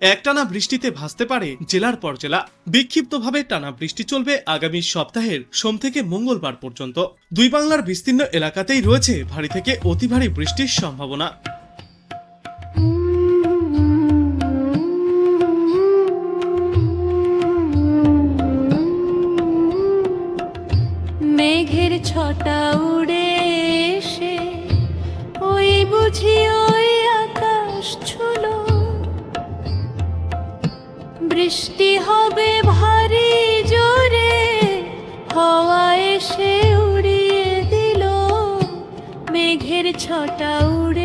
একটানা বৃষ্টিতে ভাসতে পারে জেলার পর জেলা। বিক্ষিপ্তভাবে টানা বৃষ্টি চলবে আগামী সপ্তাহের সোম থেকে মঙ্গলবার পর্যন্ত। দুই বাংলার বিস্তীর্ণ এলাকাতেই রয়েছে ভারী থেকে অতি ভারী বৃষ্টির সম্ভাবনা। মেঘের ছটা উড়ে এসে ওই বুঝি ওই আকাশ ছুলো, বৃষ্টি হবে ভারী জোরে, হাওয়া এসে উড়িয়ে দিল। মেঘের ছটা উড়ে